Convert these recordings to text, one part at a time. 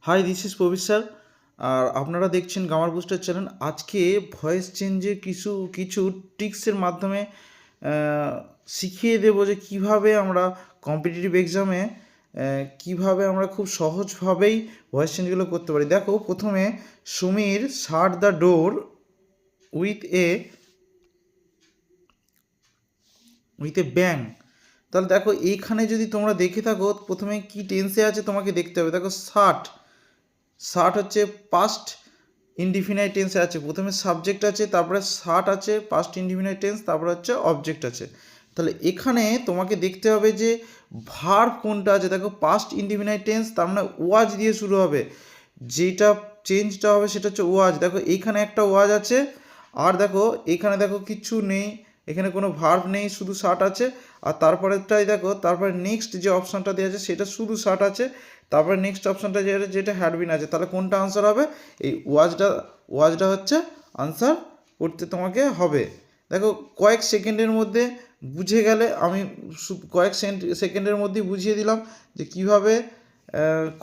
High, this is Prabir sir. আর আপনারা দেখছেন গ্রামার বুস্টার চ্যানেল। আজকে ভয়েস চেঞ্জের কিছু কিছু ট্রিক্সের মাধ্যমে শিখিয়ে দেবো যে কীভাবে আমরা কম্পিটিটিভ এক্সামে কীভাবে আমরা খুব সহজভাবেই ভয়েস চেঞ্জগুলো করতে পারি। দেখো, প্রথমে Samir shut the door with a bang. তাহলে দেখো, এইখানে যদি তোমরা দেখে থাকো, প্রথমে কি টেন্সে আছে তোমাকে দেখতে হবে। দেখো, শার্ট হচ্ছে পাস্ট ইনডিফিনাইট টেন্সে আছে। প্রথমে সাবজেক্ট আছে, তারপরে শার্ট আছে পাস্ট ইনডিফিনাইট টেন্স, তারপরে হচ্ছে অবজেক্ট আছে। তাহলে এখানে তোমাকে দেখতে হবে যে ভার্ব কোনটা আছে। দেখো, পাস্ট ইনডিফিনাইট টেন্স, তার মানে ওয়াজ দিয়ে শুরু হবে। যেটা চেঞ্জটা হবে সেটা হচ্ছে ওয়াজ। দেখো, এইখানে একটা ওয়াজ আছে, আর দেখো এখানে দেখো কিচ্ছু নেই, এখানে কোনো ভার্ব নেই, শুধু শার্ট আছে। আর তারপরেরটাই দেখো, তারপরে নেক্সট যে অপশানটা দেওয়া আছে সেটা শুধু শার্ট আছে, তারপরে নেক্সট অপশানটা যেটা হ্যাডবিন আছে। তাহলে কোনটা আনসার হবে? এই ওয়াজটা হচ্ছে আনসার করতে তোমাকে হবে। দেখো, কয়েক সেকেন্ডের মধ্যে বুঝে গেলে, আমি কয়েক সেকেন্ডের মধ্যেই বুঝিয়ে দিলাম যে কিভাবে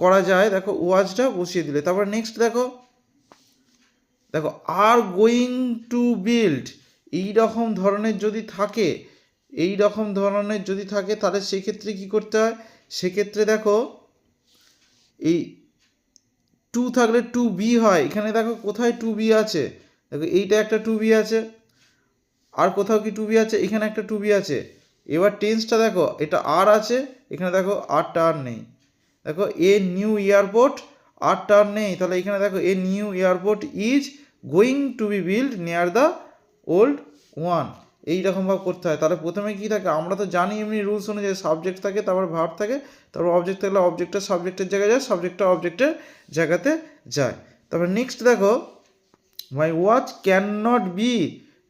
করা যায়। দেখো, ওয়াজটা বসিয়ে দিলে, তারপর নেক্সট দেখো আর গোয়িং টু বিল্ড এই রকম ধরনের যদি থাকে তাহলে সেক্ষেত্রে কি করতে হয়? সেক্ষেত্রে দেখো, এই টু থাকলে টু বি হয়। এখানে দেখো কোথায় টু বি আছে, দেখো এইটা একটা টু বি আছে, আর কোথাও কি টু বি আছে? এখানে একটা টু বি আছে। এবার টেন্সটা দেখো, এটা আর আছে, এখানে দেখো আরটা আর নেই। দেখো, এ নিউ এয়ারপোর্ট, আরটা আর নেই। তাহলে এখানে দেখো, a new airport is going to B build near the old one. এইরকমভাবে করতে হয়। তাহলে প্রথমে কী থাকে, আমরা তো জানি এমনি রুলস অনুযায়ী সাবজেক্ট থাকে, তারপর ভার্ব থাকে, তারপর অবজেক্ট থাকলে অবজেক্টটা সাবজেক্টের জায়গায় যায়, সাবজেক্টটা অবজেক্টের জায়গাতে যায়। তারপর নেক্সট দেখো, my watch can not be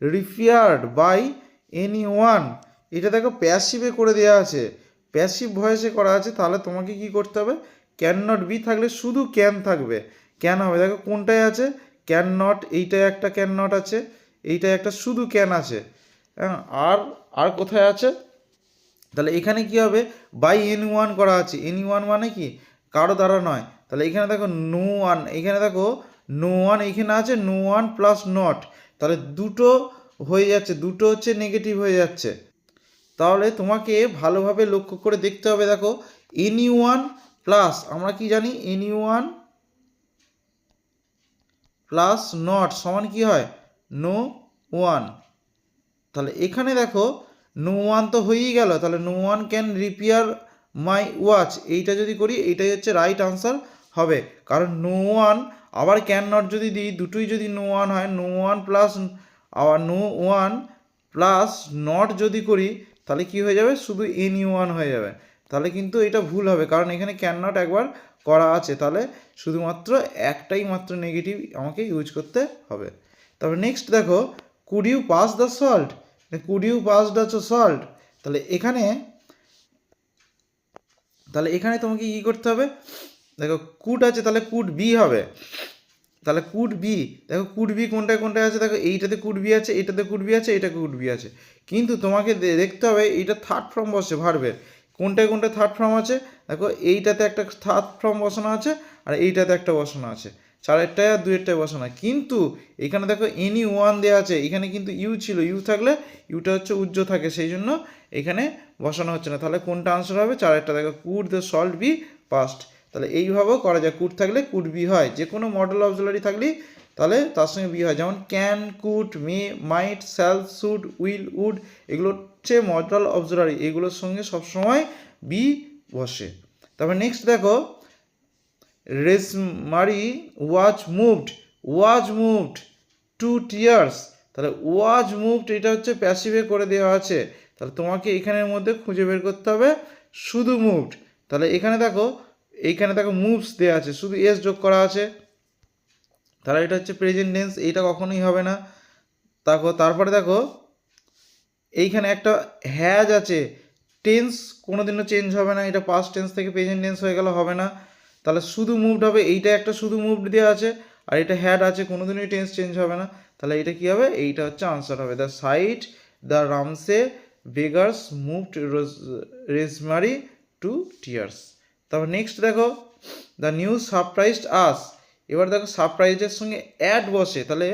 repaired by any one. এটা দেখো প্যাসিভে করে দেওয়া আছে, প্যাসিভ ভয়েসে করা আছে। তাহলে তোমাকে কি করতে হবে? ক্যান নট বি থাকলে শুধু ক্যান থাকবে, ক্যান হবে। দেখো কোনটায় আছে? ক্যান নট, এইটায় একটা ক্যান নট আছে, এইটায় একটা শুধু ক্যান আছে। হ্যাঁ, আর কোথায় আছে? তাহলে এখানে কি হবে? বাই এনি ওয়ান করা আছে। এনি ওয়ান মানে কি? কারো দ্বারা নয়। তাহলে এখানে দেখো নো ওয়ান, এখানে দেখো নো ওয়ান, এইখানে আছে নো ওয়ান প্লাস নট। তাহলে দুটো হয়ে যাচ্ছে, দুটো হচ্ছে নেগেটিভ হয়ে যাচ্ছে। তাহলে তোমাকে ভালোভাবে লক্ষ্য করে দেখতে হবে। দেখো, এনি ওয়ান প্লাস, আমরা কি জানি, এনি ওয়ান প্লাস নট সমান কি হয়? No one. তাহলে এখানে দেখো নো ওয়ান তো হয়েই গেল। তাহলে no one can repair my watch, এইটা যদি করি এইটাই হচ্ছে রাইট আনসার হবে। কারণ নো ওয়ান আবার ক্যান নট যদি দিই, দুটোই যদি নো ওয়ান হয়, নো ওয়ান প্লাস আবার নো ওয়ান প্লাস নট যদি করি, তাহলে কি হয়ে যাবে? শুধু এনি ওয়ান হয়ে যাবে। তাহলে কিন্তু এটা ভুল হবে, কারণ এখানে ক্যান নট একবার করা আছে। তাহলে শুধুমাত্র একটাই মাত্র নেগেটিভ আমাকে ইউজ করতে হবে। তারপর নেক্সট দেখো, could you pass the salt, could you pass the salt. তাহলে এখানে তোমাকে কী করতে হবে? দেখো, কুড আছে, তাহলে কুড বি হবে। তাহলে কুড বি, দেখো কুড বি কোনটায় আছে? দেখো এইটাতে কুড বি আছে, এটাতে কুড বি আছে, এটা কুড বি আছে। কিন্তু তোমাকে দেখতে হবে এইটা থার্ড ফর্ম বসে ভার্বের, কোনটায় থার্ড ফর্ম আছে। দেখো, এইটাতে একটা থার্ড ফর্ম বসানো আছে, আর এইটাতে একটা বসানো আছে, চারেরটায় আর দুইয়েরটায় বসানো। কিন্তু এখানে দেখো এনি ওয়ান দেওয়া আছে, এখানে কিন্তু ইউ ছিল, ইউ থাকলে ইউটা হচ্ছে উজ্জ্ব থাকে, সেই জন্য এখানে বসানো হচ্ছে না। তাহলে কোনটা আনসার হবে? চারেরটা। দেখো, could the salt be passed. তাহলে এইভাবেও করা যায়, কুড থাকলে কুড বি হয়। যে কোনো মডেল অক্সিলারি থাকলেই তাহলে তার সঙ্গে বি হয়। যেমন can, could, may, might, shall, should, will, would, এগুলো হচ্ছে মডেল অক্সিলারি, এগুলোর সঙ্গে সবসময় বি বসে। তারপর নেক্সট দেখো, রেজমারি ওয়াজ মুভড টু টিয়ার্স। তাহলে ওয়াজ মুভড এটা হচ্ছে প্যাসিভে করে দেওয়া আছে। তাহলে তোমাকে এখানের মধ্যে খুঁজে বের করতে হবে শুধু মুভড। তাহলে এইখানে দেখো মুভস দেওয়া আছে, শুধু এস যোগ করা আছে। তাহলে এটা হচ্ছে প্রেজেন্ট টেন্স, এইটা কখনোই হবে না। তারপরে দেখো এইখানে একটা হ্যাজ আছে, টেন্স কোনোদিনও চেঞ্জ হবে না, এটা পাস্ট টেন্স থেকে প্রেজেন্ট টেন্স হয়ে গেল, হবে না। তাহলে শুধু মুভড হবে, এইটা একটা শুধু মুভড দেওয়া আছে, আর এটা হ্যাড আছে, কোনোদিনই টেন্স চেঞ্জ হবে না। তাহলে এটা কি হবে? এইটা হচ্ছে আনসার হবে। The sight the Ramsay beggars moved Rosemary to tears. তারপর নেক্সট দেখো, দ্য নিউজ সারপ্রাইজড আস। এবার দেখো সারপ্রাইজের সঙ্গে অ্যাড বসে, তাহলে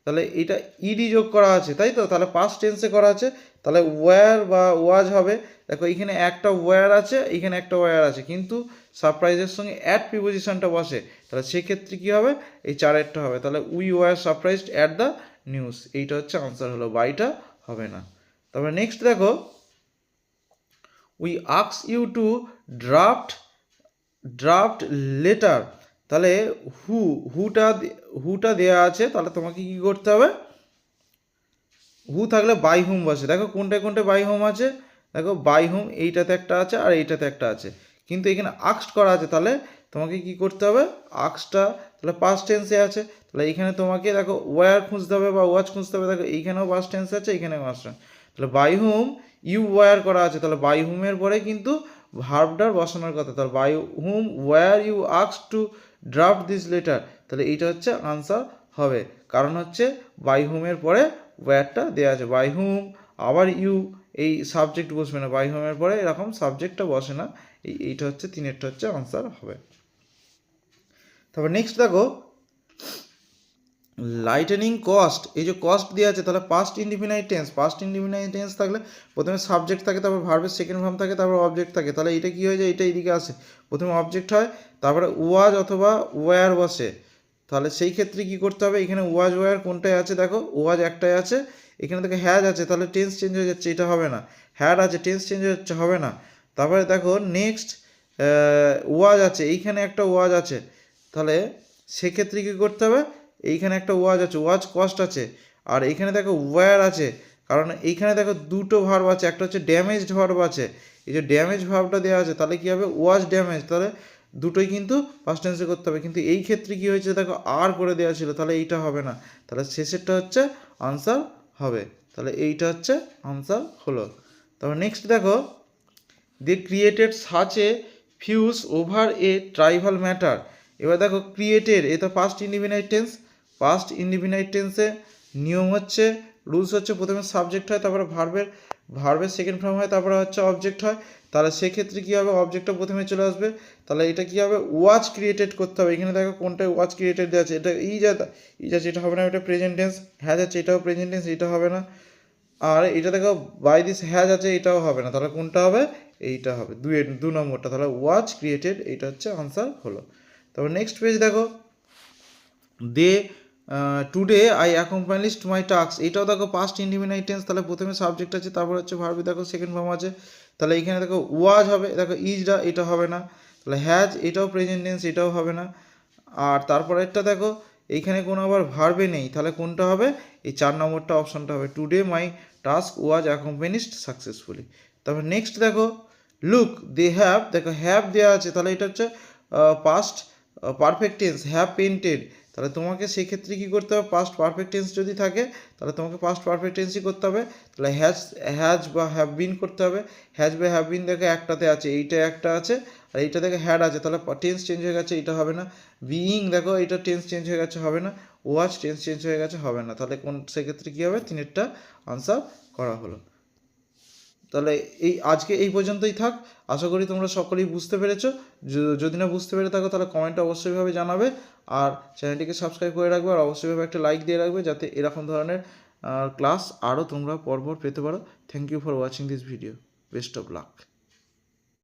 তাহলে এটা ইডি যোগ করা আছে, তাই তো, তাহলে পাস্ট টেন্সে করা আছে, তাহলে ওয়্যার বা ওয়াজ হবে। দেখো এখানে একটা ওয়্যার আছে, এখানে একটা ওয়্যার আছে, কিন্তু সারপ্রাইজের সঙ্গে অ্যাড প্রিপোজিশনটা বসে, তাহলে সেক্ষেত্রে কী হবে, এই চারেরটা হবে। তাহলে we were surprised at the news, এইটা হচ্ছে আনসার হলো, বাইটা হবে না। তারপরে নেক্সট দেখো, উই আক্স ইউ টু ড্রাফট লেটার। তাহলে হুটা দেওয়া আছে, তাহলে তোমাকে কি করতে হবে, হু থাকলে বাই হোম বসে। দেখো কোনটায় কোনটায় বাই হোম আছে, দেখো বাই হোম এইটাতে একটা আছে আর এইটাতে একটা আছে, কিন্তু এখানে আক্সড করা আছে, তাহলে তোমাকে কি করতে হবে, আক্সটা তাহলে পাস্ট টেন্সে আছে, তাহলে এইখানে তোমাকে দেখো ওয়্যার খুঁজতে হবে বা ওয়াচ খুঁজতে হবে। দেখো এইখানেও পাস্ট টেন্স আছে, এইখানেও পাস্ট টেন্স, তাহলে বাই হোম ইউ ওয়্যার করা আছে, তাহলে বাই হোমের পরে কিন্তু ভার্বটার বসানোর কথা, তাহলে বাই হোম ওয়্যার ইউ আক্সড টু ড্রাফট দিস লেটার, তাহলে এইটা হচ্ছে আনসার হবে। কারণ হচ্ছে বাই হোমের পরে ওয়্যারটা দেওয়া আছে, বাই হোম আবার ইউ, এই সাবজেক্ট বসবে না, বাই হোমের পরে এরকম সাবজেক্টটা বসে না, এইটা হচ্ছে তিনেরটা হচ্ছে আনসার হবে। তারপর নেক্সট দেখো, লাইটেনিং কস্ট, এই যে কস্ট দেওয়া আছে, তাহলে পাস্ট ইনডিফিনাইট টেন্স থাকলে প্রথমে সাবজেক্ট থাকে, তারপর ভার্বের সেকেন্ড ফর্ম থাকে, তারপর অবজেক্ট থাকে, তাহলে এটা কী হয়ে যায়, এটা এদিকে আসে, প্রথমে অবজেক্ট হয়, তারপরে ওয়াজ অথবা ওয়্যার বসে, তাহলে সেই ক্ষেত্রে কী করতে হবে, এখানে ওয়াজ ওয়্যার কোনটায় আছে, দেখো ওয়াজ একটাই আছে, এখানে দেখো হ্যাজ আছে, তাহলে টেন্স চেঞ্জ হয়ে যাচ্ছে, এটা হবে না, হ্যাড আছে টেন্স চেঞ্জ হয়ে যাচ্ছে, হবে না। তারপরে দেখো নেক্সট ওয়াজ আছে, এইখানে একটা ওয়াজ আছে, তাহলে সেক্ষেত্রে কী করতে হবে, এইখানে একটা ওয়াজ আছে, ওয়াজ কস্ট আছে, আর এইখানে দেখো ওয়্যার আছে, কারণ এইখানে দেখো দুটো ভার্ব আছে, একটা হচ্ছে ড্যামেজড ভার্ব আছে, এই যে ড্যামেজ ভার্বটা দেওয়া আছে, তাহলে কী হবে, ওয়াজ ড্যামেজ, তাহলে দুটোই কিন্তু পাস্ট টেন্সে করতে হবে, কিন্তু এই ক্ষেত্রে কী হয়েছে দেখো আর করে দেওয়া ছিল, তাহলে এইটা হবে না, তাহলে শেষেরটা হচ্ছে আনসার হবে, তাহলে এইটা হচ্ছে আনসার হলো। তারপর নেক্সট দেখো, they created such a fuss over a trivial matter. এবার দেখো ক্রিয়েটেড, এটা পাস্ট ইনডিফিনাইট টেন্সে নিয়ম হচ্ছে, রুলস হচ্ছে, প্রথমে সাবজেক্ট হয়, তারপরে ভার্বের সেকেন্ড ফর্ম হয়, তারপরে হচ্ছে অবজেক্ট হয়, তাহলে সেক্ষেত্রে কী হবে, অবজেক্টটা প্রথমে চলে আসবে, তাহলে এটা কী হবে, ওয়াজ ক্রিয়েটেড করতে হবে। এখানে দেখো কোনটায় ওয়াজ ক্রিয়েটেড দেওয়া আছে, এটা ইজ আছে, এটা হবে না, এটা প্রেজেন্ট টেন্স, হ্যাজ আছে, এটাও প্রেজেন্ট টেন্স, এটা হবে না, আর এটা দেখো বাই দিস হ্যাজ আছে, এটাও হবে না, তাহলে কোনটা হবে, এইটা হবে, দু নম্বরটা, তাহলে ওয়াজ ক্রিয়েটেড, এইটা হচ্ছে আনসার হলো। তারপর নেক্সট পেজ দেখো, দে টুডে আই অ্যাকম্পানিশড মাই টাস্ক, এটাও দেখো পাস্ট ইনডিফিনাইট টেন্স, তাহলে প্রথমে সাবজেক্ট আছে, তারপর হচ্ছে ভার্বি, দেখো সেকেন্ড ফর্ম আছে, তাহলে এইখানে দেখো ওয়াজ হবে, দেখো ইজটা, এটা হবে না, তাহলে হ্যাজ, এটাও প্রেজেন্ট টেন্স, এটাও হবে না, আর তারপরেরটা দেখো এইখানে কোনো আবার ভার্বে নেই, তাহলে কোনটা হবে, এই 4 নম্বরটা অপশানটা হবে, today my task was accomplished successfully. তারপর নেক্সট দেখো, লুক দে হ্যাভ, দেখো হ্যাভ দেওয়া আছে, তাহলে এটা হচ্ছে past perfect tense, have painted, তাহলে তোমাকে সেক্ষেত্রে কী করতে হবে, পাস্ট পারফেক্ট টেন্স যদি থাকে, তাহলে তোমাকে পাস্ট পারফেক্ট টেন্সই করতে হবে, তাহলে হ্যাজ বা হ্যাভ বিন করতে হবে, হ্যাজ বা হ্যাভ বিন দেখো একটাতে আছে, এইটা একটা আছে, আর এইটা দেখো হ্যাড আছে, তাহলে টেন্স চেঞ্জ হয়ে গেছে, এটা হবে না, বিইং দেখো এটা টেন্স চেঞ্জ হয়ে গেছে, হবে না, ওয়াজ টেন্স চেঞ্জ হয়ে গেছে, হবে না, তাহলে সেক্ষেত্রে কী হবে, তিনেরটা আনসার করা হলো। তাহলে আজকে এই পর্যন্তই থাক, আশা করি তোমরা সকলেই বুঝতে পেরেছো, যদি না বুঝতে পেরে থাকো তাহলে কমেন্টে অবশ্যইভাবে জানাবে, আর চ্যানেলটিকে সাবস্ক্রাইব করে রাখবে, আর অবশ্যইভাবে একটা লাইক দিয়ে রাখবে, যাতে এরকম ধরনের ক্লাস আরও তোমরা পরপর পেতে পারো। Thank you for watching this video, best of lakh.